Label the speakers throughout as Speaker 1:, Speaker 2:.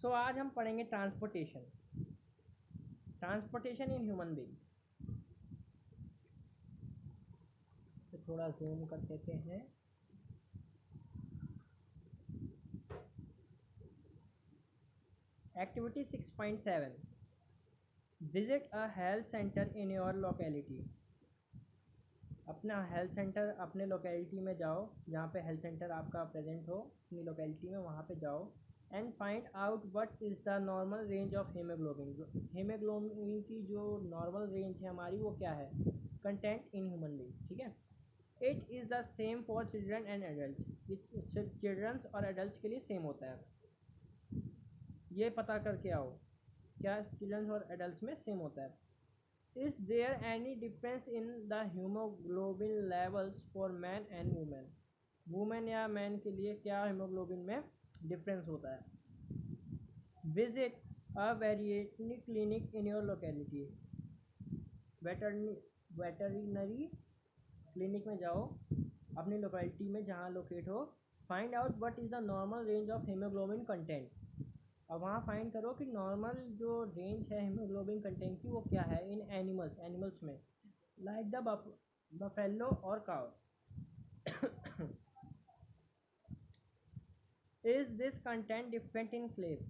Speaker 1: सो आज हम पढ़ेंगे ट्रांसपोर्टेशन इन ह्यूमन बींग्स। तो थोड़ा जूम कर देते हैं। Activity 6.7 visit a health centre in your locality. अपना हेल्थ सेंटर अपने लोकेलिटी में जाओ, जहाँ पे हेल्थ सेंटर आपका प्रेजेंट हो अपनी लोकेलिटी में, वहाँ पे जाओ and find out what is the normal range of haemoglobin. Haemoglobin की जो नॉर्मल रेंज है हमारी वो क्या है, कंटेंट इन ह्यूमन बींग। ठीक है, it is the same for children and adult. Childrens और एडल्ट के लिए सेम होता है, ये पता करके आओ क्या चिल्ड्रंस और एडल्ट में सेम होता है। Is there any difference in the haemoglobin levels for man and women. Women या मैन के लिए क्या हीमोग्लोबिन में डिफरेंस होता है। Visit a veterinary clinic in your locality. Veterinary clinic में जाओ अपनी लोकेलिटी में जहाँ लोकेट हो। Find out what is the normal range of haemoglobin content. अब वहाँ फाइंड करो कि नॉर्मल जो रेंज है हीमोग्लोबिन कंटेंट की वो क्या है इन एनिमल्स में, लाइक द बफेलो और cow. Is this content different in calves.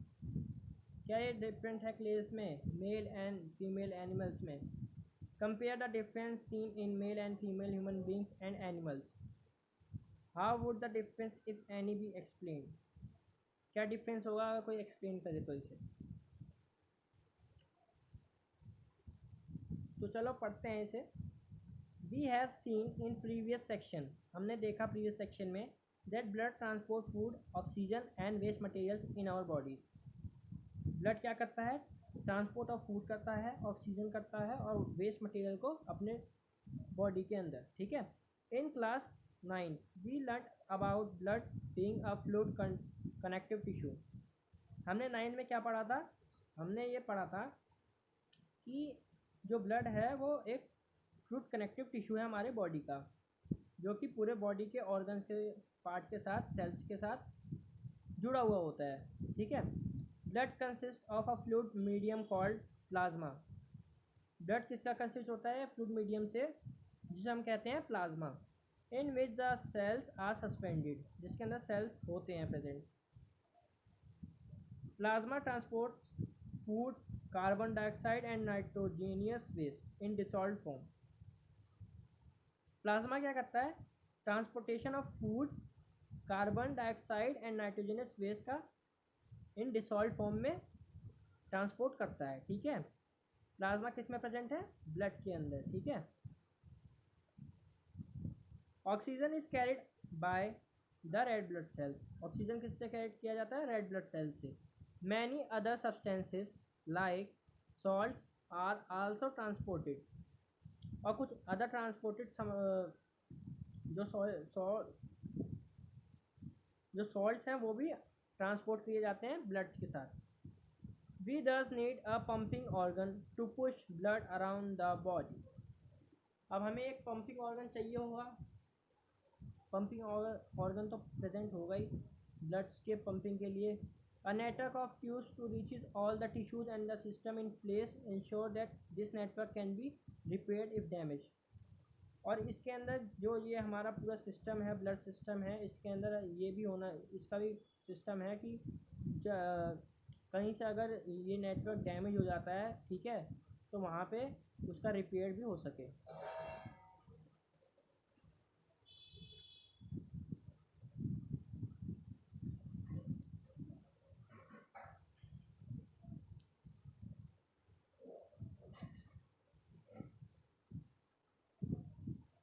Speaker 1: क्या ये डिफरेंट है क्लेव्स में, मेल एंड फीमेल एनिमल्स में। Compare the difference seen in male and female human beings and animals. How would the difference if any be explain. क्या difference होगा अगर कोई explain करे तो इसे। तो चलो पढ़ते हैं इसे। We have seen in previous section, हमने देखा प्रीवियस सेक्शन में, that blood transport food, oxygen and waste materials in our bodies. Blood क्या करता है, ट्रांसपोर्ट ऑफ फूड करता है, ऑक्सीजन करता है और वेस्ट मटेरियल को अपने बॉडी के अंदर। ठीक है, in class 9 we learn about blood being a fluid connective tissue. हमने 9 में क्या पढ़ा था, हमने ये पढ़ा था कि जो ब्लड है वो एक फ्लूइड कनेक्टिव टिश्यू है हमारे बॉडी का, जो कि पूरे बॉडी के ऑर्गन्स के पार्ट के साथ, सेल्स के साथ जुड़ा हुआ होता है। ठीक है, blood consist of a fluid medium called plasma. Blood किसका कंसिस्ट होता है, फ्लूइड मीडियम से, जिसे हम कहते हैं plasma. In which the cells are suspended, जिसके अंदर सेल्स होते हैं present. Plasma transport food, carbon dioxide and nitrogenous waste in dissolved form. Plasma क्या करता है, transportation of food, carbon dioxide and nitrogenous waste का इन डिसॉल्व फॉर्म में transport करता है। ठीक है, प्लाज्मा किस में प्रेजेंट है, ब्लड के अंदर। ठीक है, oxygen is carried by the red blood cells. Oxygen किससे कैरिड किया जाता है, रेड ब्लड सेल से। Many other substances like salts are also transported. और कुछ अदर ट्रांसपोर्टेड जो सॉल्ट्स हैं वो भी ट्रांसपोर्ट किए जाते हैं ब्लड के साथ। We thus need a pumping organ to push blood around the body. अब हमें एक पंपिंग ऑर्गन चाहिए होगा, पंपिंग ऑर्गन तो प्रेजेंट होगा ही ब्लड के पंपिंग के लिए। A network of tubes to reaches all the tissues and the system in place ensure that this network can be repaired if damage. और इसके अंदर जो ये हमारा पूरा सिस्टम है, ब्लड सिस्टम है, इसके अंदर ये भी होना, इसका भी सिस्टम है कि कहीं से अगर ये नेटवर्क डैमेज हो जाता है, ठीक है, तो वहाँ पे उसका रिपेयर भी हो सके।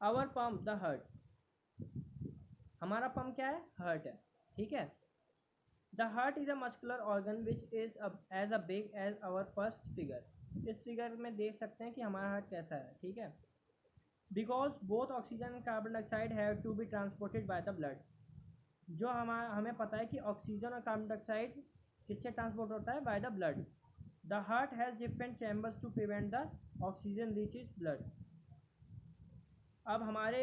Speaker 1: Our pump the heart. हमारा पंप क्या है, हार्ट है। ठीक है, the heart is a muscular organ which is as a big as our first figure. इस फिगर में देख सकते हैं कि हमारा हार्ट कैसा है। ठीक है, because both oxygen and carbon dioxide have to be transported by the blood. जो हमें पता है कि ऑक्सीजन और कार्बन डाइऑक्साइड किससे ट्रांसपोर्ट होता है, by the blood. The heart has different chambers to prevent the oxygen reaches blood. अब हमारे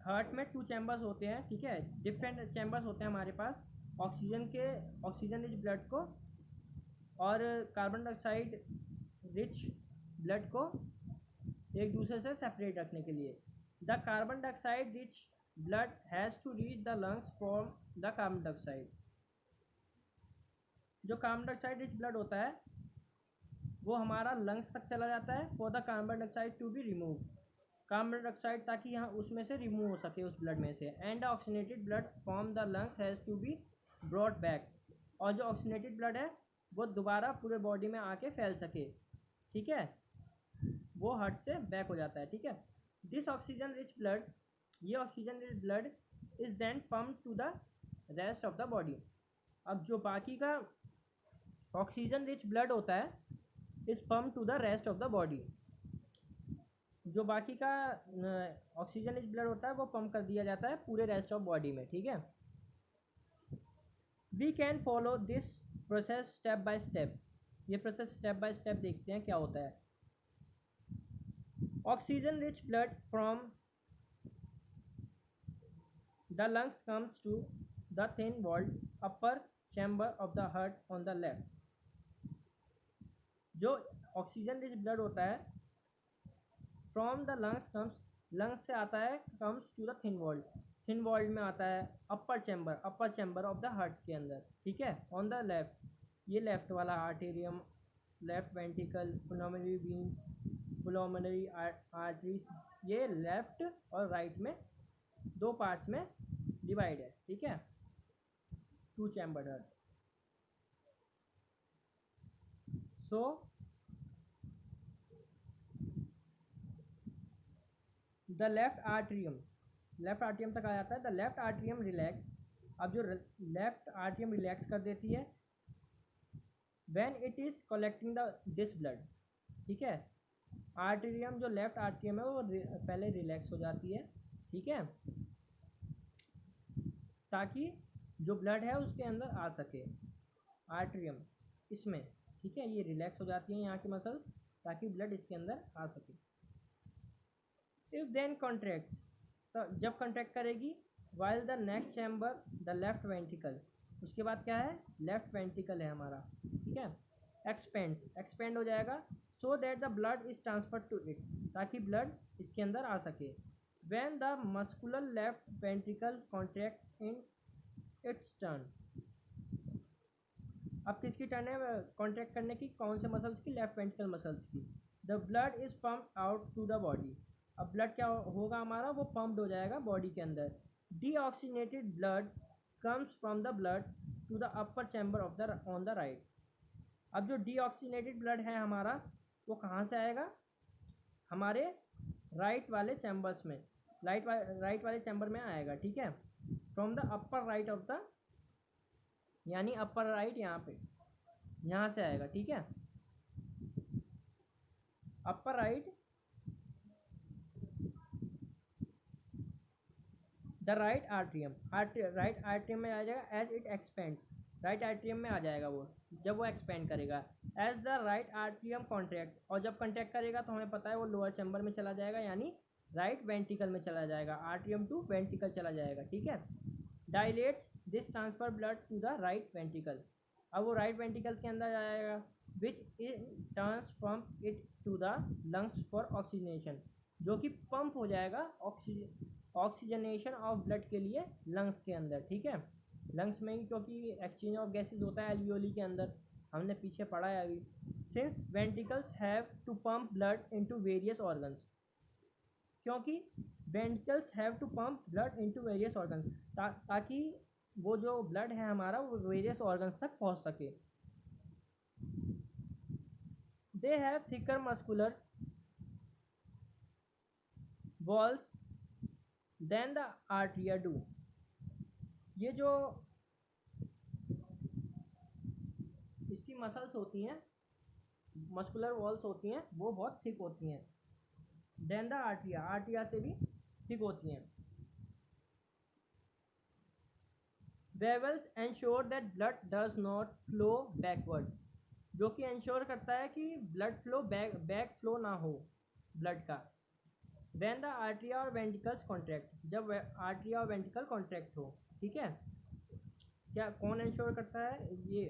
Speaker 1: हार्ट में 2 चैम्बर्स होते हैं। ठीक है, डिफरेंट चैम्बर्स होते हैं हमारे पास, ऑक्सीजन रिच ब्लड को और कार्बन डाइऑक्साइड रिच ब्लड को एक दूसरे से सेपरेट रखने के लिए। The carbon dioxide rich blood has to reach the lungs from the carbon dioxide. जो कार्बन डाइऑक्साइड रिच ब्लड होता है वो हमारा लंग्स तक चला जाता है for the carbon dioxide to be remove. Carbon dioxide ताकि यहाँ उसमें से रिमूव हो सके उस ब्लड में से। And oxygenated blood from the lungs has to be brought back. और जो ऑक्सीनेटेड ब्लड है वो दोबारा पूरे बॉडी में आके फैल सके, ठीक है, वो हार्ट से बैक हो जाता है, ठीक है। दिस ऑक्सीजन रिच ब्लड, ये oxygen rich blood is then pump to the rest of the body. अब जो बाकी का ऑक्सीजन रिच ब्लड होता है is pump to the rest of the body. जो बाकी का ऑक्सीजन रिच ब्लड होता है वो पंप कर दिया जाता है पूरे रेस्ट ऑफ बॉडी में, ठीक है। We can follow this process step by step. ये प्रोसेस स्टेप बाय स्टेप देखते हैं क्या होता है। Oxygen rich blood from the lungs comes to the thin walled upper chamber of the heart on the left. जो oxygen rich blood होता है from the lungs comes, lungs से आता है, comes to the thin walled, thin walled में आता है upper chamber of the heart के अंदर, ठीक है, ऑन द लेफ्ट। ये लेफ्ट वाला atrium, left ventricle, pulmonary veins, pulmonary arteries, ये लेफ्ट और राइट में दो पार्ट्स में डिवाइड है, ठीक है, two chamber heart. So the left atrium तक आ जाता है। The left atrium relax. अब जो लेफ्ट आर्ट्रियम रिलैक्स कर देती है when it is collecting the this blood, ठीक है। आर्टेरियम जो लेफ्ट आर्ट्रियम है वो पहले रिलैक्स हो जाती है, ठीक है, ताकि जो ब्लड है उसके अंदर आ सके। आर्ट्रियम इसमें, ठीक है, ये रिलैक्स हो जाती है यहाँ की मसल्स ताकि ब्लड इसके अंदर आ सके। इफ देन कॉन्ट्रैक्ट, तो जब कॉन्ट्रैक्ट करेगी while the next chamber the left ventricle, उसके बाद क्या है, लेफ्ट वेंट्रिकल है हमारा, ठीक है, एक्सपेंड हो जाएगा so that the blood is transfer to it, ताकि ब्लड इसके अंदर आ सके। When the muscular left ventricle contract in its turn. अब किसकी टर्न है कॉन्ट्रैक्ट करने की, कौन से मसल्स की, लेफ्ट वेंट्रिकल मसल्स की। The blood is pump out to the body. अब ब्लड क्या होगा हमारा, वो पम्प्ड हो जाएगा बॉडी के अंदर। Deoxygenated blood comes from the blood to the upper chamber of the on the right. अब जो डीऑक्सीनेटेड ब्लड है हमारा वो कहाँ से आएगा, हमारे राइट वाले चैम्बर्स में, राइट वाले चैम्बर में आएगा, ठीक है, from the upper right of the, यानी अपर राइट यहाँ पे, यहाँ से आएगा, ठीक है, upper right, the right atrium, right atrium में आ जाएगा as it expands, right atrium में आ जाएगा वो जब वो एक्सपेंड करेगा। As the right atrium contract, और जब कॉन्ट्रैक्ट करेगा तो हमें पता है वो लोअर चैम्बर में चला जाएगा, यानी राइट वेंट्रिकल में चला जाएगा, आर्ट्रियम टू वेंट्रिकल चला जाएगा, ठीक है। Dilates this transfer blood to the right ventricle. अब वो राइट वेंट्रिकल के अंदर जाएगा which turns from it to the lungs for oxygenation, जो कि पंप हो जाएगा ऑक्सीजनेशन ऑफ ब्लड के लिए लंग्स के अंदर, ठीक है, लंग्स में ही, क्योंकि एक्सचेंज ऑफ गैसेज होता है एल्वियोली के अंदर, हमने पीछे पढ़ा है अभी। Since ventricles have to pump blood into various organs, क्योंकि ventricles have to pump blood into various organs, ताकि वो जो ब्लड है हमारा वो वेरियस ऑर्गन्स तक पहुंच सके। They have thicker muscular walls than the atria do. ये जो इसकी मसल्स होती हैं, मस्कुलर वॉल्स होती हैं, वो बहुत थिक होती हैं। देन द आर्टरिया, आर्टरिया से भी थिक होती हैं। Valves ensure that blood does not flow backward, जो कि एंश्योर करता है कि ब्लड फ्लो बैक फ्लो ना हो ब्लड का। व्हेन द आर्टरिया और वेंट्रिकल्स कॉन्ट्रैक्ट, जब आर्टरिया और वेंट्रिकल कॉन्ट्रैक्ट हो, ठीक है, क्या कौन एंश्योर करता है, ये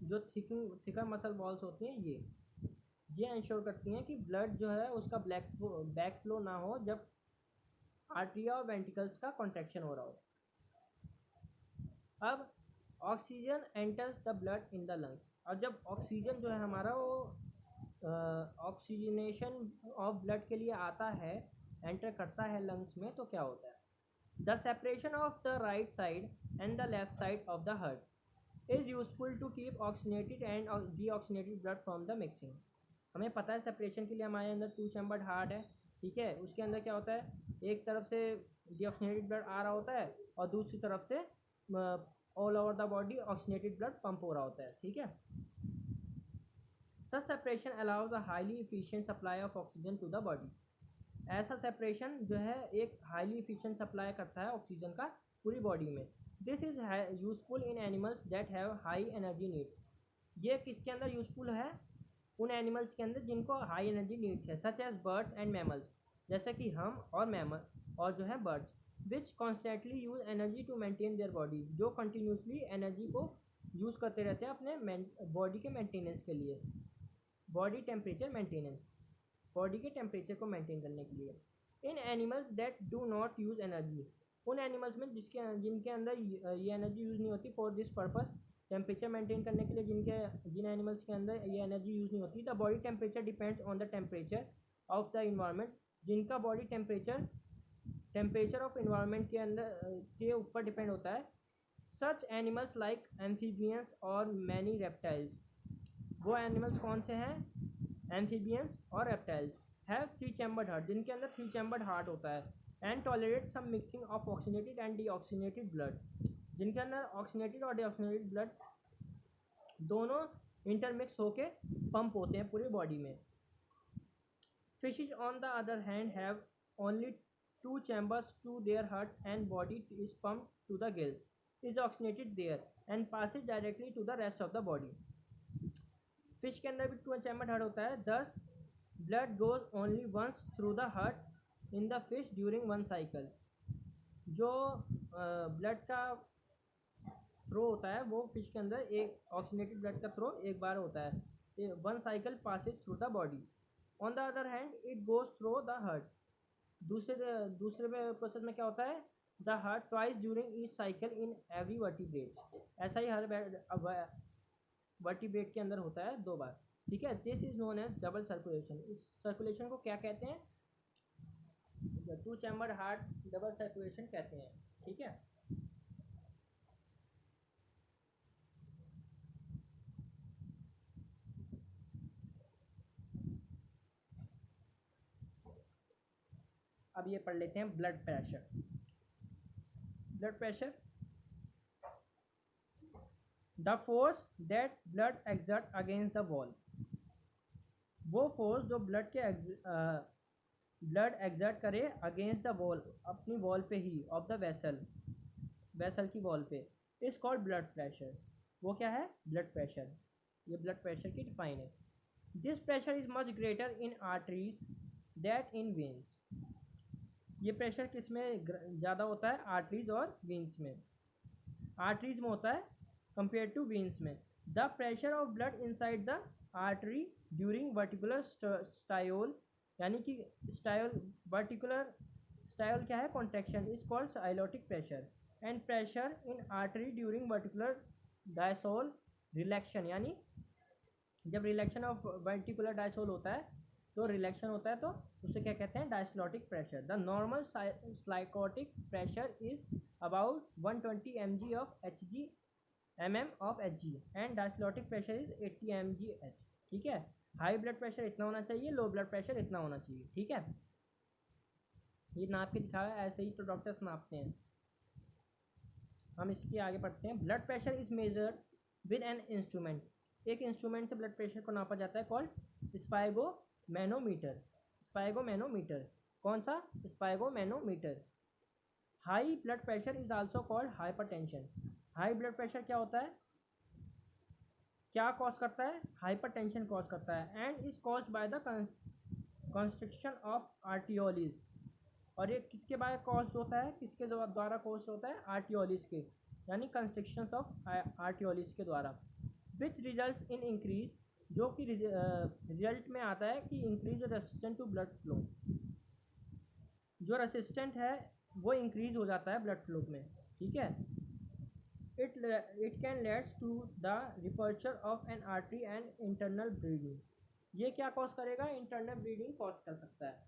Speaker 1: जो थिकर मसल वॉल्स होती हैं ये इंश्योर करती हैं कि ब्लड जो है उसका बैक फ्लो ना हो जब आर्टरिया और वेंट्रिकल्स का कॉन्ट्रैक्शन हो रहा हो। अब oxygen enters the blood in the lungs, और जब ऑक्सीजन जो है हमारा वो ऑक्सीजनेशन ऑफ ब्लड के लिए आता है, एंटर करता है लंग्स में, तो क्या होता है? The separation of the right side and the left side of the heart is useful to keep oxygenated and deoxygenated blood from the mixing. हमें पता है सेपरेशन के लिए हमारे अंदर 2 चैम्बर्ड हार्ट है, ठीक है। उसके अंदर क्या होता है, एक तरफ से डीऑक्सीनेटेड ब्लड आ रहा होता है और दूसरी तरफ से all over the body oxygenated blood pump हो रहा होता है, ठीक है। Such separation allows a highly efficient supply of oxygen to the body. ऐसा सेपरेशन जो है एक हाईली इफिशिएंट सप्लाई करता है ऑक्सीजन का पूरी बॉडी में। This is useful in animals that have high energy needs. ये किसके अंदर यूजफुल है? उन एनिमल्स के अंदर जिनको हाई एनर्जी नीड्स है, such as birds and mammals, जैसे कि हम और मैमल और जो है birds, which constantly use energy to maintain their body, जो कंटिन्यूसली एनर्जी को यूज करते रहते हैं अपने बॉडी के मेंटेनेंस के लिए। बॉडी टेम्परेचर मेंटेनेंस, बॉडी के टेम्परेचर को मेंटेन करने के लिए। In animals that do not use energy, उन एनिमल्स में जिनके अंदर ये एनर्जी यूज नहीं होती for this purpose, temperature maintain करने के लिए जिन एनिमल्स के अंदर ये एनर्जी यूज नहीं होती, the body temperature depends on the temperature of the environment, जिनका बॉडी टेम्परेचर ऑफ इन्वायरमेंट के अंदर के ऊपर डिपेंड होता है। सच एनिमल्स लाइक एम्फीबियंस और मैनी रेप्टाइल्स, वो एनिमल्स कौन से हैं? एम्फीबियंस और रेप्टाइल्स हैव 3 चैम्बर्ड हार्ट, जिनके अंदर 3 चैम्बर्ड हार्ट होता है, and tolerate some mixing of oxygenated and deoxygenated blood, जिनके अंदर ऑक्सीनेटेड और डीऑक्सीनेटेड ब्लड दोनों इंटरमिक्स होके पंप होते हैं पूरी बॉडी में। Fishes on the other hand have only 2 chambers to their heart and body is pumped to the gills, is oxygenated there and passes directly to the rest of the body. Fish के अंदर भी 2 chambered heart होता है, thus blood goes only once through the heart in the fish during one cycle. जो blood का throw होता है वो फिश के अंदर एक ऑक्सीनेटेड ब्लड का थ्रो एक बार होता है, one cycle passes through the body. On the other hand it goes through the heart, दूसरे प्रोसेस में क्या होता है, the heart twice during each cycle in every vertebrate, ऐसा ही हर वर्टिब्रेट के अंदर होता है 2 बार, ठीक है। This is known as double circulation. इस सर्कुलेशन को क्या कहते हैं? 2 चैम्बर हार्ट डबल सर्कुलेशन कहते हैं, ठीक है। अब ये पढ़ लेते हैं blood pressure. Blood pressure, the force that blood exert against the wall, वो फोर्स जो ब्लड एक्सर्ट करे अगेंस्ट द वॉल, अपनी वॉल पे ही, ऑफ द वेसल की वॉल पे, इज कॉल्ड ब्लड प्रेशर। वो क्या है? Blood pressure. ये ब्लड प्रेशर की डिफाइन है। This pressure is much greater in arteries that in veins. ये प्रेशर किस में ज़्यादा होता है? आर्टरीज और वेन्स में। आर्टरीज में होता है कंपेयर टू वेन्स में। The pressure of blood inside the artery during ventricular systole, यानी कि वर्टिकुलर स्टायोल क्या है? Contraction, is called systolic pressure. And pressure in artery during ventricular diastole relaxation, यानी जब रिलैक्शन ऑफ वर्टिकुलर डायसोल होता है तो रिलैक्शन होता है तो उसे क्या कहते हैं? Diastolic pressure. The normal systolic pressure is about 120 mg of Hg mm of Hg and diastolic pressure is 80 mg/H, ठीक है। हाई ब्लड प्रेशर इतना होना चाहिए, लो ब्लड प्रेशर इतना होना चाहिए, ठीक है। ये नाप के दिखाया, ऐसे ही तो डॉक्टर्स नापते हैं। हम इसके आगे पढ़ते हैं। Blood pressure is measured with an instrument, एक इंस्ट्रूमेंट से ब्लड प्रेशर को नापा जाता है, कॉल्ड स्पाइगोमैनोमीटर। स्पाइगोमैनोमीटर, कौन सा? Sphygmomanometer. High blood pressure is also called hypertension. High blood pressure क्या होता है? क्या कॉज करता है? हाइपरटेंशन कॉज करता है, and is caused by the constriction of arterioles. और ये किसके बाय कॉज होता है? किसके द्वारा कॉज होता है? आर्टियोलीज के, यानी कंस्ट्रिक्शन ऑफ आर्टियोलीज के द्वारा। विच रिजल्ट इन इंक्रीज, जो कि रिजल्ट में आता है कि increase resistant to blood flow, जो रेसिस्टेंट है वो इंक्रीज हो जाता है ब्लड फ्लो में, ठीक है। It can leads to the rupture of an artery and internal bleeding, ये क्या कॉज करेगा, इंटरनल ब्लीडिंग कॉज कर सकता है।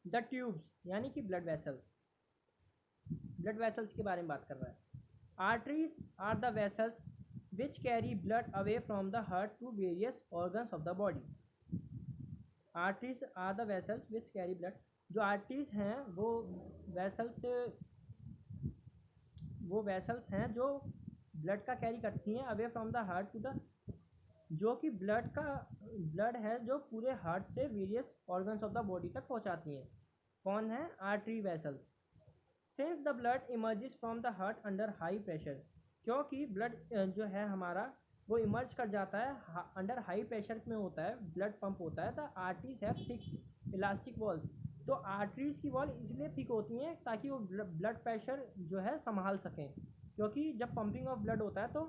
Speaker 1: द ट्यूब्स यानी कि ब्लड वेसल्स, ब्लड वेसल्स के बारे में बात कर रहा है। Arteries are the vessels which carry blood away from the heart to various organs of the body. Arteries are the vessels which carry blood, जो आर्टरीज हैं वो वेसल्स हैं जो ब्लड का कैरी करती हैं away from the heart to the, जो कि ब्लड है जो पूरे हार्ट से various organs of the body तक पहुंचाती हैं। कौन है, artery vessels. Since the blood emerges from the heart under high pressure, क्योंकि ब्लड जो है हमारा वो इमर्ज कर जाता है अंडर हाई प्रेशर में होता है, ब्लड पंप होता है। The arteries have thick elastic walls, तो आर्टरीज की वॉल इसलिए थिक होती हैं ताकि वो ब्लड प्रेशर जो है संभाल सकें, क्योंकि जब पंपिंग ऑफ ब्लड होता है तो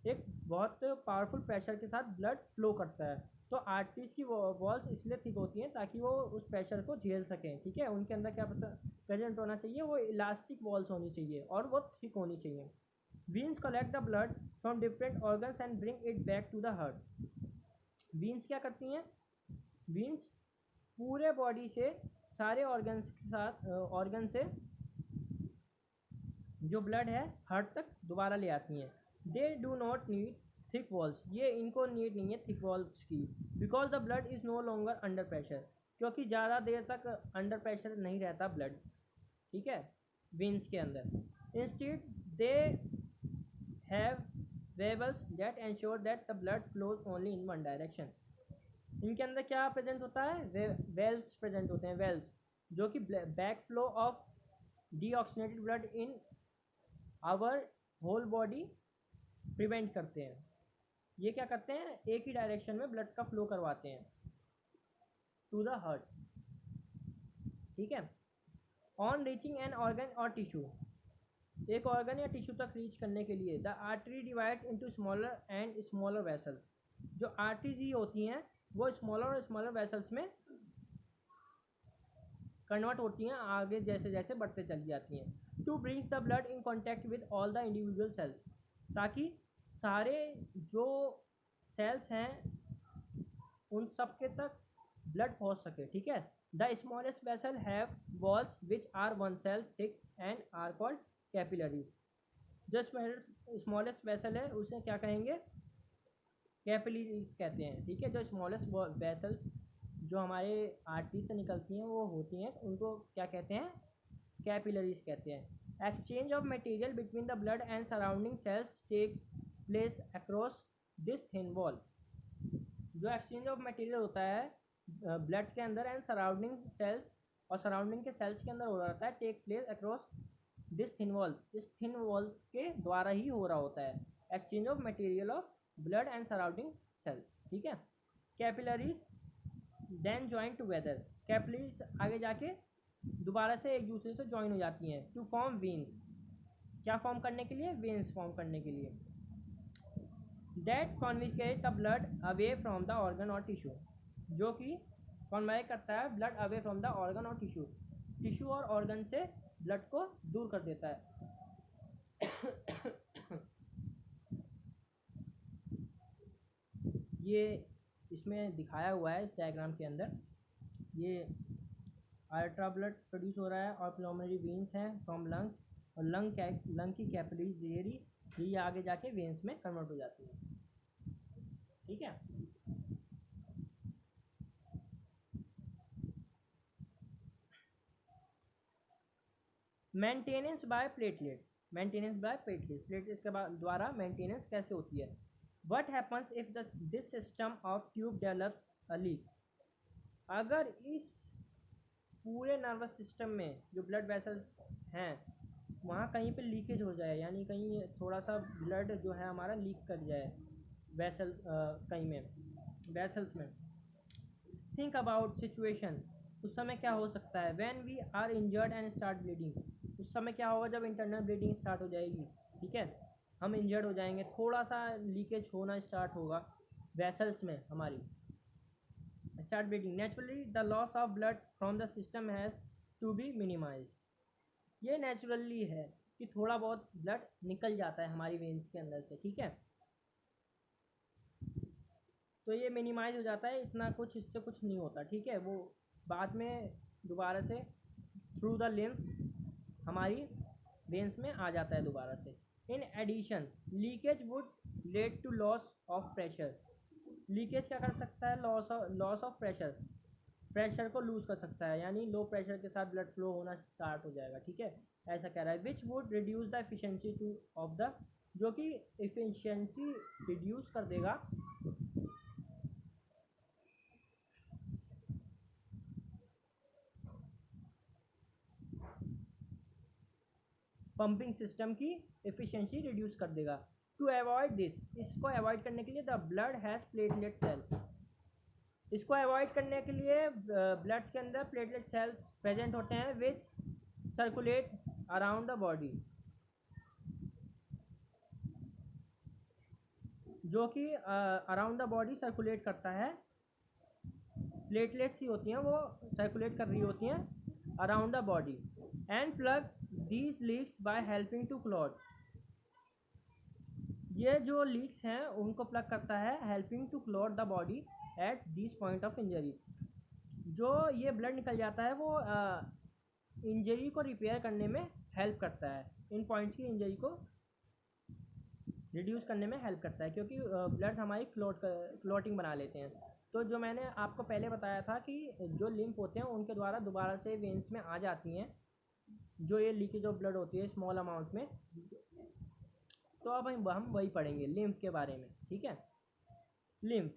Speaker 1: एक बहुत पावरफुल प्रेशर के साथ ब्लड फ्लो करता है, तो आर्टरीज की वॉल्स इसलिए थिक होती हैं ताकि वो उस प्रेशर को झेल सकें, ठीक है। उनके अंदर क्या प्रेजेंट होना चाहिए, वो इलास्टिक वॉल्स होनी चाहिए और वो थिक होनी चाहिए। Veins collect the blood from different organs and bring it back to the heart. Veins क्या करती हैं, veins पूरे बॉडी से सारे ऑर्गन्स के साथ ऑर्गन से जो ब्लड है हार्ट तक दोबारा ले आती हैं। They do not need thick walls, ये इनको नीड नहीं है थिक वॉल्स की, because the blood is no longer under pressure, क्योंकि ज़्यादा देर तक अंडर प्रेशर नहीं रहता ब्लड, ठीक है, वेन्स के अंदर। Instead they have valves that ensure that the blood flows only in one direction. इनके अंदर क्या प्रेजेंट होता है, वेल्स प्रेजेंट होते हैं, वेल्स जो कि back flow of deoxygenated blood in our whole body prevent करते हैं। ये क्या करते हैं, एक ही डायरेक्शन में ब्लड का फ्लो करवाते हैं टू द हार्ट, ठीक है। ऑन रीचिंग एन ऑर्गन और टिश्यू, एक ऑर्गन या टिश्यू तक रीच करने के लिए the artery divide into smaller and smaller vessels, जो आर्टरीज ही होती हैं वो स्मॉलर और स्मॉलर वेसल्स में कन्वर्ट होती हैं आगे जैसे जैसे बढ़ते चली जाती हैं। To bring the blood in contact with all the individual cells, ताकि सारे जो सेल्स हैं उन सब के तक ब्लड पहुंच सके, ठीक है। The smallest vessel have walls which are one cell thick and are called capillaries, जो स्मॉलेस्ट वेसल है उसे क्या कहेंगे, कैपिलरीज कहते हैं, ठीक है। जो स्मॉलेस्ट वेसल्स जो हमारे आर्टरी से निकलती हैं वो होती हैं, उनको क्या कहते हैं, कैपिलरीज कहते हैं। Exchange of material between the blood and surrounding cells takes place across this thin wall, जो एक्सचेंज ऑफ मटेरियल होता है ब्लड के अंदर एंड सराउंडिंग सेल्स और सराउंडिंग के सेल्स के अंदर हो रहा है, take place across this thin wall, इस थिन वॉल के द्वारा ही हो रहा होता है exchange of material of blood and surrounding cells, ठीक है। Capillaries then join together, capillaries आगे जाके दोबारा से एक दूसरे से ज्वाइन हो जाती हैं टू फॉर्म वेन्स, क्या फॉर्म करने के लिए, वेन्स फॉर्म करने के लिए। That conveys the blood away from the organ और टिश्यू, जो कि कन्वे करता है blood away from the organ और टिश्यू, टिश्यू और ऑर्गन से ब्लड को दूर कर देता है। ये इसमें दिखाया हुआ है इस डायग्राम के अंदर, ये अल्ट्रा ब्लड प्रोड्यूस हो रहा है और प्लमोनरी वेन्स हैं फ्रॉम लंग्स, और लंग की कैपिलरीज ये आगे जाके वेन्स में कन्वर्ट हो जाती है, ठीक है। Maintenance by platelets, maintenance by platelets, platelets के द्वारा मेंटेनेंस कैसे होती है। What happens if this system of tube develops a leak, अगर इस पूरे नर्वस सिस्टम में जो ब्लड वेसल्स हैं वहाँ कहीं पे लीकेज हो जाए, यानी कहीं थोड़ा सा ब्लड जो है हमारा लीक कर जाए वेसल कहीं में वेसल्स में। थिंक अबाउट सिचुएशन, उस समय क्या हो सकता है, when we are injured and start bleeding, उस समय क्या होगा जब इंटरनल ब्लीडिंग स्टार्ट हो जाएगी। ठीक है, हम इंजर्ड हो जाएंगे, थोड़ा सा लीकेज होना स्टार्ट होगा वेसल्स में हमारी, start bleeding, naturally the loss of blood from the system has to be minimise. ये नेचुरली है कि थोड़ा बहुत ब्लड निकल जाता है हमारी वेन्स के अंदर से, ठीक है, तो ये मिनिमाइज हो जाता है, इतना कुछ इससे कुछ नहीं होता, ठीक है, वो बाद में दोबारा से थ्रू द लिम्फ हमारी वेन्स में आ जाता है दोबारा से। In addition leakage would lead to loss of pressure, leakage क्या कर सकता है, लॉस ऑफ प्रेशर, प्रेशर को लूज कर सकता है, यानी लो प्रेशर के साथ ब्लड फ्लो होना स्टार्ट हो जाएगा, ठीक है, ऐसा कह रहा है। Which would reduce the efficiency to of the, जो कि एफिशिएंसी रिड्यूस कर देगा पंपिंग सिस्टम की एफिशिएंसी रिड्यूस कर देगा। टू अवॉइड दिस, इसको अवॉइड करने के लिए the blood has platelet cell, इसको अवॉइड करने के लिए ब्लड के अंदर प्लेटलेट सेल्स प्रेजेंट होते हैं विच सर्कुलेट अराउंड द बॉडी, जो कि अराउंड द बॉडी सर्कुलेट करता है, प्लेटलेट्स ही होती हैं वो सर्कुलेट कर रही होती हैं around the body, and plug these leaks by helping to clot, ये जो लीक्स हैं उनको प्लग करता है helping to clot the body at this point of injury, जो ये ब्लड निकल जाता है वो इंजरी को रिपेयर करने में हेल्प करता है, इन पॉइंट्स की इंजरी को रिड्यूस करने में हेल्प करता है, क्योंकि ब्लड हमारी क्लॉटिंग बना लेते हैं। तो जो मैंने आपको पहले बताया था कि जो लिम्फ होते हैं उनके द्वारा दोबारा से वेन्स में आ जाती हैं जो ये लीकेज ऑफ ब्लड होती है स्मॉल अमाउंट में, तो अब हम वही पढ़ेंगे लिम्फ के बारे में, ठीक है। Lymph,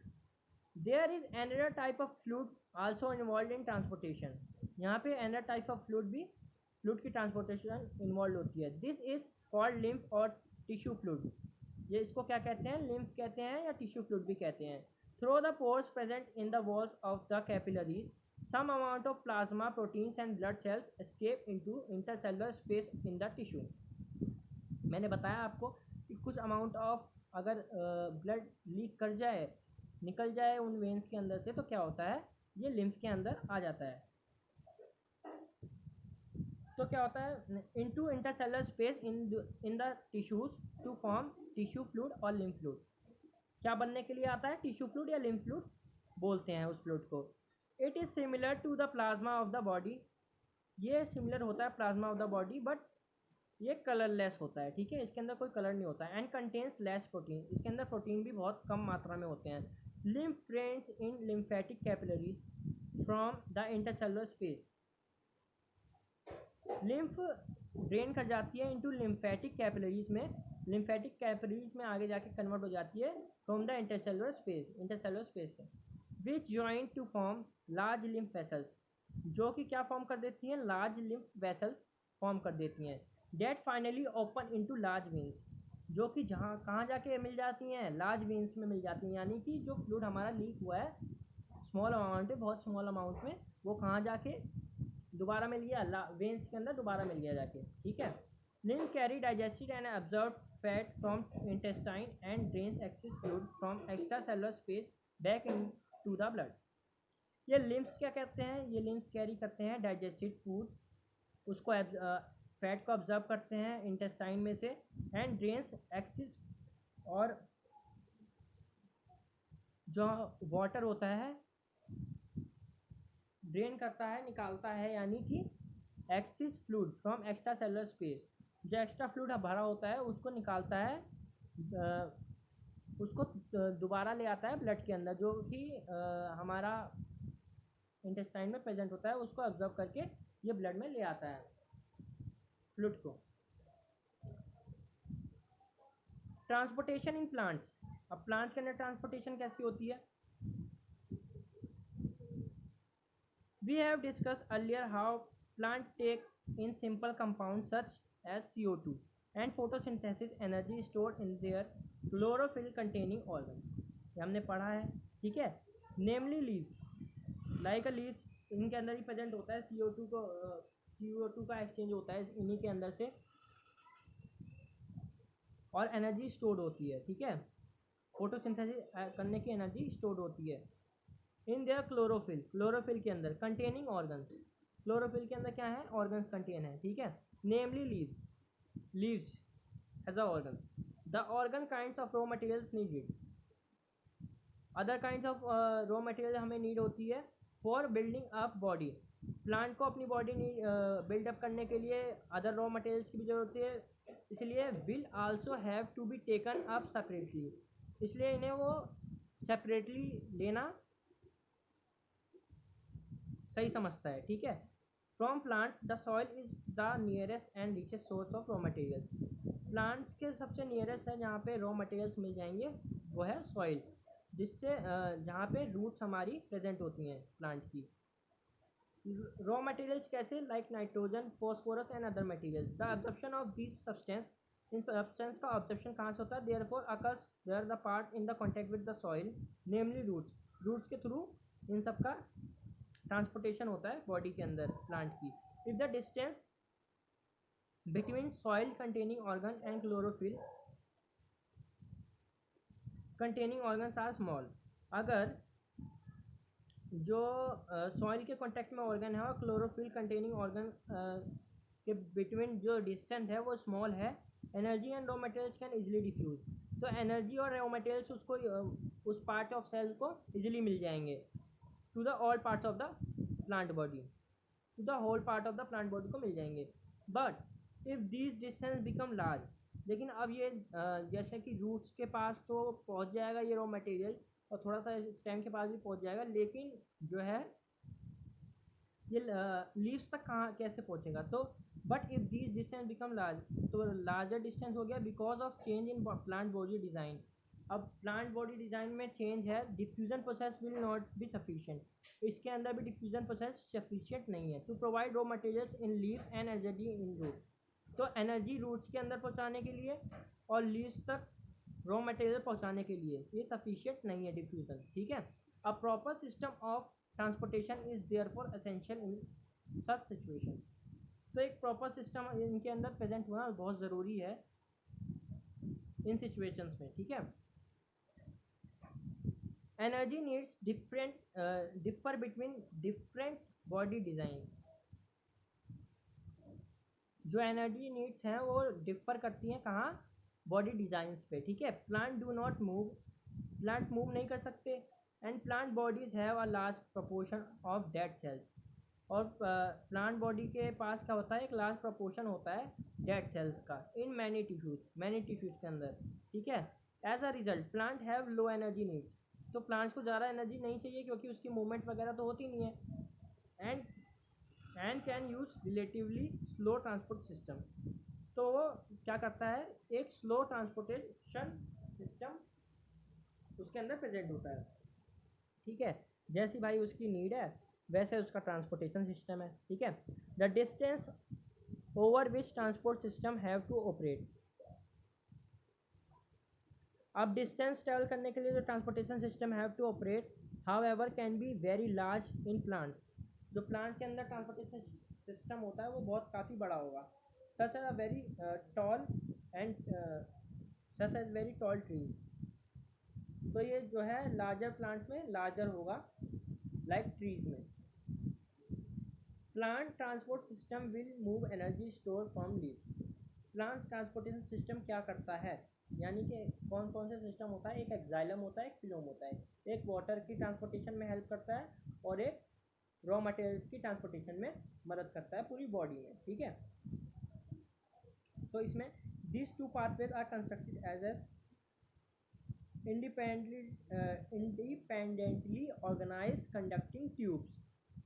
Speaker 1: there is another type of fluid also involved in transportation, यहाँ पे अनदर टाइप ऑफ फ्लूइड की ट्रांसपोर्टेशन इन्वॉल्व होती है। दिस इज कॉल्ड लिम्फ और टिश्यू फ्लूइड, ये इसको क्या कहते हैं, लिम्फ कहते हैं या टिश्यू फ्लूइड भी कहते हैं। Through the pores present in the walls of the capillaries some amount of plasma proteins and blood cells escape into intercellular space in the tissue, मैंने बताया आपको कि कुछ अमाउंट ऑफ अगर ब्लड लीक कर जाए, निकल जाए उन वेन्स के अंदर से, तो क्या होता है, ये लिम्फ के अंदर आ जाता है, तो क्या होता है, into intercellular space in the tissues to form tissue fluid और लिम्फ फ्लूइड, क्या बनने के लिए आता है, टिश्यू फ्लूइड या लिम्फ फ्लूइड बोलते हैं उस फ्लूइड को। It is similar to the plasma of the body, ये सिमिलर होता है plasma of the body, but ये कलरलेस होता है, ठीक है, इसके अंदर कोई कलर नहीं होता है। एंड कंटेन्स लेस प्रोटीन, इसके अंदर प्रोटीन भी बहुत कम मात्रा में होते हैं। Lymph drains in lymphatic capillaries from the intercellular space, lymph drain कर जाती है इनटू लिम्फेटिक कैपिलरीज में, लिम्फेटिक कैपिलरीज में आगे जाके कन्वर्ट हो जाती है फ्रॉम द इंटरसेलुलर स्पेस से, which join to form large lymph vessels, जो कि क्या फॉर्म कर देती हैं, लार्ज लिम्फ वेसल्स फॉर्म कर देती हैं। That finally open into large veins, जो कि जहाँ कहाँ जाके मिल जाती हैं, लार्ज वेन्स में मिल जाती हैं, यानी कि जो फ्लूइड हमारा लीक हुआ है स्मॉल अमाउंट में, बहुत स्मॉल अमाउंट में, वो कहाँ जाके दोबारा मिल गया, वेन्स के अंदर दोबारा मिल गया जाके, ठीक है। Lymph carry digested and absorb fat from intestine and drains excess fluid from extra cellular space back in to the blood, ये लिम्फ्स क्या कहते हैं, ये लिम्फ्स कैरी करते हैं डाइजेस्टेड फूड, उसको फैट को ऑब्जर्व करते हैं इंटेस्टाइन में से, एंड ड्रेन्स एक्सिस, और जो वाटर होता है ड्रेन करता है, निकालता है, यानी कि axis fluid from extra cellular space, जो एक्स्ट्रा फ्लूइड भरा होता है उसको निकालता है, उसको दोबारा ले आता है ब्लड के अंदर, जो कि हमारा इंटेस्टाइन में प्रेजेंट होता है, उसको ऑब्जर्व करके ये ब्लड में ले आता है फ्लूइड को। ट्रांसपोर्टेशन इन प्लांट्स, अब प्लांट्स के अंदर ट्रांसपोर्टेशन कैसी होती है, we have discuss earlier how plant take in simple compound such as CO2 and photosynthesis energy stored in their chlorophyll containing organs, ये हमने पढ़ा है, ठीक है। Namely leaves like a leaves, इनके अंदर ही प्रेजेंट होता है CO2 का एक्सचेंज होता है इन्हीं के अंदर से, और एनर्जी स्टोर्ड होती है, ठीक है, फोटोसिंथेसिस करने की एनर्जी स्टोर्ड होती है। इन देयर क्लोरोफिल, क्लोरोफिल के अंदर कंटेनिंग ऑर्गन्स, क्लोरोफिल के अंदर क्या है, ऑर्गन्स कंटेन है, ठीक है, namely leaves, leaves as a organ, the organ kinds of raw materials needed, other kinds of raw material हमें नीड होती है for building up body, plant को अपनी बॉडी बिल्डअप करने के लिए अदर रॉ मटेरियल्स की भी जरूरत है, इसलिए will also have to be taken up separately, इसलिए इन्हें वो सेपरेटली लेना सही समझता है, ठीक है। From plants the soil is the nearest and richest source of raw materials, plants के सबसे नियरेस्ट है जहाँ पे रॉ मटेरियल्स मिल जाएंगे वो है सॉइल, जिससे जहाँ पे रूट्स हमारी प्रेजेंट होती हैं प्लांट की। रॉ मटेरियल्स कैसे, like nitrogen, phosphorus and other materials, the absorption of this substance, इन सब्सटेंस का ऑब्जॉर्प्शन कहाँ से होता है, therefore occurs where the part in the contact with the soil, namely roots, roots के थ्रू इन सब का ट्रांसपोर्टेशन होता है बॉडी के अंदर प्लांट की। If the distance between soil containing organ and chlorophyll containing organs are small, अगर जो सॉइल के कांटेक्ट में ऑर्गन है और क्लोरोफिल कंटेनिंग ऑर्गन के बिटवीन जो डिस्टेंस है वो स्मॉल है, energy and raw materials can easily diffuse, तो एनर्जी और रॉ मटेरियल्स उसको उस पार्ट ऑफ सेल को इजीली मिल जाएंगे to the all parts of the plant body, to the whole part of the plant body को मिल जाएंगे। But if these distance become large, लेकिन अब ये जैसे कि रूट्स के पास तो पहुंच जाएगा ये रॉ मटेरियल और थोड़ा सा स्टेम के पास भी पहुंच जाएगा, लेकिन जो है ये लीव्स तक कहाँ कैसे पहुंचेगा, तो but if these distance become large, तो लार्जर डिस्टेंस हो गया because of change in plant body design, अब प्लांट बॉडी डिज़ाइन में चेंज है, diffusion process will not be sufficient, इसके अंदर भी डिफ्यूजन प्रोसेस सफिशिएंट नहीं है to provide raw materials in leaves and energy in root, तो एनर्जी रूट्स के अंदर पहुंचाने के लिए और लीव्स तक रॉ मटेरियल पहुंचाने के लिए ये सफिशिएंट नहीं है डिफ्यूजन, ठीक है। A proper system of transportation is therefore essential in such situation, तो एक प्रॉपर सिस्टम इनके अंदर प्रेजेंट होना बहुत ज़रूरी है इन सिचुएशंस में, ठीक है। Energy needs differ between different body design, जो एनर्जी नीड्स हैं वो डिफर करती हैं कहाँ, बॉडी डिज़ाइंस पे, ठीक है। Plant do not move, plant move नहीं कर सकते, and plant bodies have a large proportion of dead cells, और प्लांट बॉडी के पास क्या होता है, एक लार्ज प्रपोर्शन होता है डेड सेल्स का इन मैनी टिश्यूज के अंदर, ठीक है। As a result plant have low energy needs, तो प्लांट्स को ज़्यादा एनर्जी नहीं चाहिए क्योंकि उसकी मूवमेंट वगैरह तो होती नहीं है, and can use relatively slow transport system, तो वो क्या करता है, एक स्लो ट्रांसपोर्टेशन सिस्टम उसके अंदर प्रेजेंट होता है, ठीक है, जैसी भाई उसकी नीड है वैसे उसका ट्रांसपोर्टेशन सिस्टम है, ठीक है। The distance over which transport system have to operate, अब डिस्टेंस ट्रेवल करने के लिए जो transportation system have to operate however can be very large in plants, जो प्लांट के अंदर ट्रांसपोर्टेशन सिस्टम होता है वो बहुत काफ़ी बड़ा होगा, such as very tall and such as very tall trees, तो ये जो है लार्जर प्लांट्स में लार्जर होगा लाइक ट्रीज में। Plant transport system will move energy store from leaves, plant transportation system क्या करता है, यानी कि कौन कौन सा सिस्टम होता है, एक एक्साइलम होता है, एक फिलोम होता है, एक वाटर की ट्रांसपोर्टेशन में हेल्प करता है और एक रॉ मटेरियल की ट्रांसपोर्टेशन में मदद करता है पूरी बॉडी में, ठीक है। तो इसमें this two pathways are constructed as एस independently organized conducting tubes,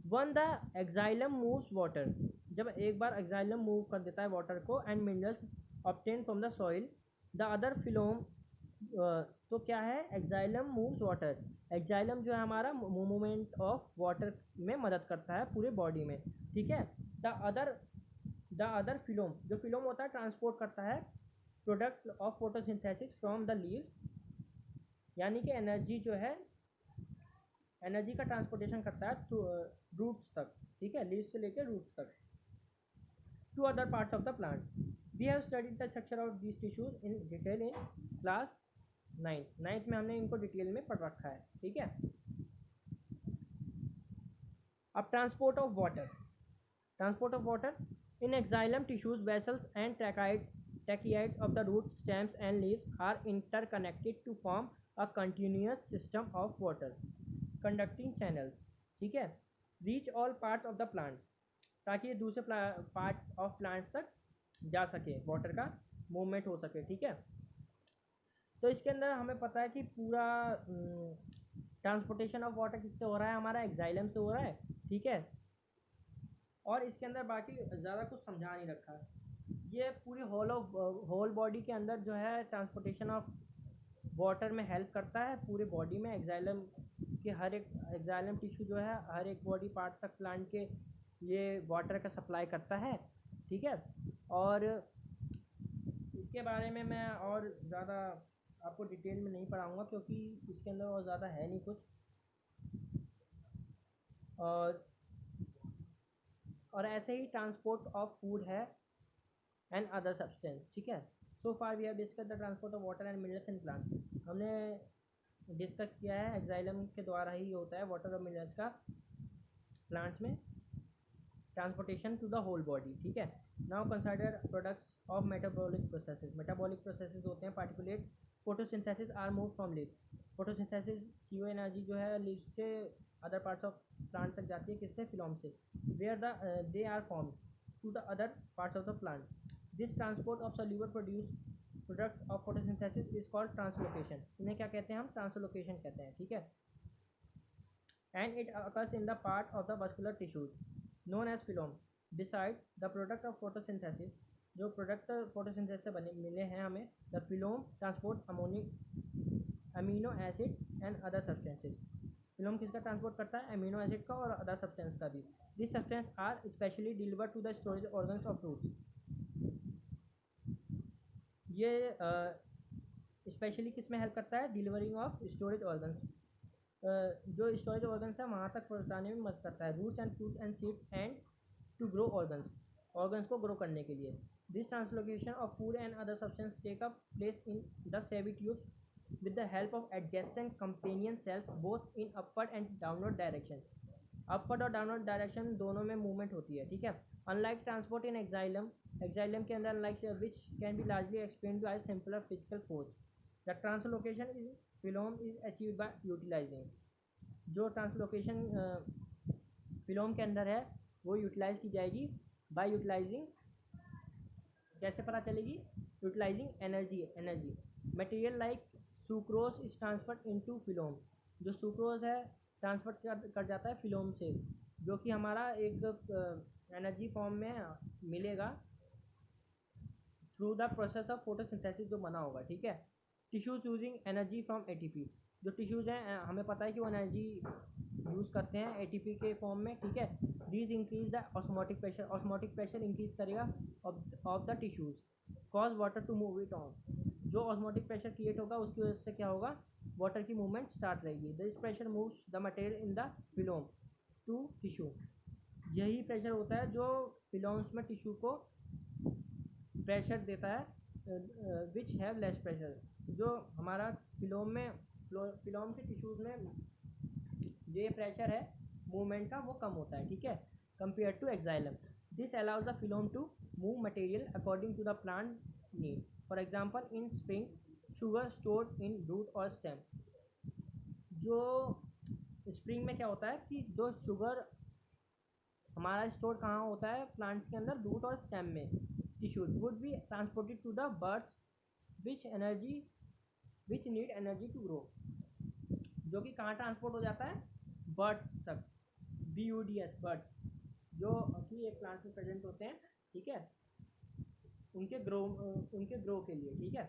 Speaker 1: one the xylem moves water, जब एक बार एक्साइलम मूव कर देता है वाटर को and minerals obtain from the soil, the other phloem, तो क्या है, एक्साइलम मूव्स वाटर, एक्साइलम जो है हमारा मूवमेंट ऑफ वाटर में मदद करता है पूरे बॉडी में, ठीक है। द अदर फिलोम, जो फिलोम होता है ट्रांसपोर्ट करता है products of photosynthesis from the leaves, यानी कि एनर्जी जो है एनर्जी का ट्रांसपोर्टेशन करता है रूट्स तक, ठीक है, लीव्स से लेकर रूट्स तक, to other parts of the plant, we have studied the structure of these tissues in detail in class ninth में हमने इनको डिटेल में पढ़ रखा है, ठीक है। अब transport of water, transport of water in xylem tissues vessels and tracheids of the root stems and leaves are interconnected to form a continuous system of water conducting channels, ठीक है, reach all parts of the plant, ताकि ये दूसरे part of plant तक जा सके, water का movement हो सके, ठीक है। तो इसके अंदर हमें पता है कि पूरा ट्रांसपोर्टेशन ऑफ वाटर किससे हो रहा है, हमारा एक्साइलम से हो रहा है, ठीक है। और इसके अंदर बाकी ज़्यादा कुछ समझा नहीं रखा, ये पूरी होल बॉडी के अंदर जो है ट्रांसपोर्टेशन ऑफ वाटर में हेल्प करता है पूरे बॉडी में। एक्साइलम के हर एक एक्साइलम टिश्यू जो है हर एक बॉडी पार्ट तक प्लांट के ये वाटर का सप्लाई करता है, ठीक है। और इसके बारे में मैं और ज़्यादा आपको डिटेल में नहीं पढ़ाऊँगा क्योंकि इसके अंदर और ज़्यादा है नहीं कुछ। और ऐसे ही ट्रांसपोर्ट ऑफ फूड है एंड अदर सब्सटेंस, ठीक है। So far we have discuss the transport of water and minerals in plants. हमने डिस्कस किया है एक्साइलम के द्वारा ही होता है वाटर और मिनरल्स का प्लांट्स में transportation to the whole body, ठीक है। Now consider products of metabolic processes. Metabolic processes होते हैं particulate photosynthesis are move from leaves. Photosynthesis की वो एनर्जी जो है लीव्स से अदर पार्ट्स ऑफ प्लांट तक जाती है, किससे, फिलोम से, where they are form to the other parts of the plant. This transport of soluble products of photosynthesis is called translocation. इन्हें क्या कहते हैं हम, ट्रांसलोकेशन कहते हैं, ठीक है। And it occurs in the part of the muscular tissues known as phloem. Besides the product of photosynthesis, जो प्रोडक्ट फोटोसिंथेसिस से बने मिले हैं हमें, the phloem transport amino acids and other substances. Phloem किसका ट्रांसपोर्ट करता है, अमीनो एसिड का और अदर सब्सटेंस का भी। This substance are specially deliver to the storage organs of fruits. ये स्पेशली किस में हेल्प करता है, डिलीवरिंग ऑफ स्टोरेज ऑर्गन्स, जो स्टोरेज ऑर्गन्स है वहाँ तक पहुँचाने में मदद करता है। Roots and fruits and seeds and to grow organs को ग्रो करने के लिए। This translocation of food and other substance take up place in the sieve tubes with the help of adjacent companion cells both in upward and downward direction. Upward और downward direction दोनों में movement होती है, ठीक है। Unlike transport इन एक्साइलम, xylem के अंदर unlike which can be largely explain by simpler physical force, the translocation is phloem is achieved by utilising. जो ट्रांसलोकेशन फिलोम के अंदर है वो यूटिलाइज की जाएगी बाय यूटिलाइजिंग, कैसे पता चलेगी, utilising energy material like sucrose is transferred into phloem. जो सुक्रोज है ट्रांसफर कर जाता है फिलोम से, जो कि हमारा एक एनर्जी फॉर्म में मिलेगा through the process of photosynthesis जो बना होगा, ठीक है। Tissues using energy from ATP, जो टिश्यूज हैं हमें पता है कि वो एनर्जी यूज़ करते हैं एटीपी के फॉर्म में, ठीक है। These increase the osmotic pressure increase करेगा of the tissues, cause water to move it on. जो ऑस्मोटिक प्रेशर क्रिएट होगा उसकी वजह से क्या होगा, वाटर की मूवमेंट स्टार्ट रहेगी। This pressure moves the material in the phloem to tissue. यही प्रेशर होता है जो फिलोम्स में टिश्यू को प्रेशर देता है विच हैव लेस प्रेशर। जो हमारा फिलोम के टिश्यूज में जो ये प्रेशर है मूवमेंट का वो कम होता है, ठीक है, compare to xylem. This allows the phloem to move material according to the plant needs. For example in spring sugar stored in root और स्टेम। जो स्प्रिंग में क्या होता है कि जो शुगर हमारा स्टोर कहाँ होता है, प्लांट्स के अंदर, रूट और स्टेम में। Tissues would be transported to the birds which need energy to grow. जो कि कहाँ ट्रांसपोर्ट हो जाता है, बर्ड्स तक, BUDS बर्ड्स, जो कि एक प्लांट में प्रेजेंट होते हैं, ठीक है, उनके ग्रो के लिए, ठीक है।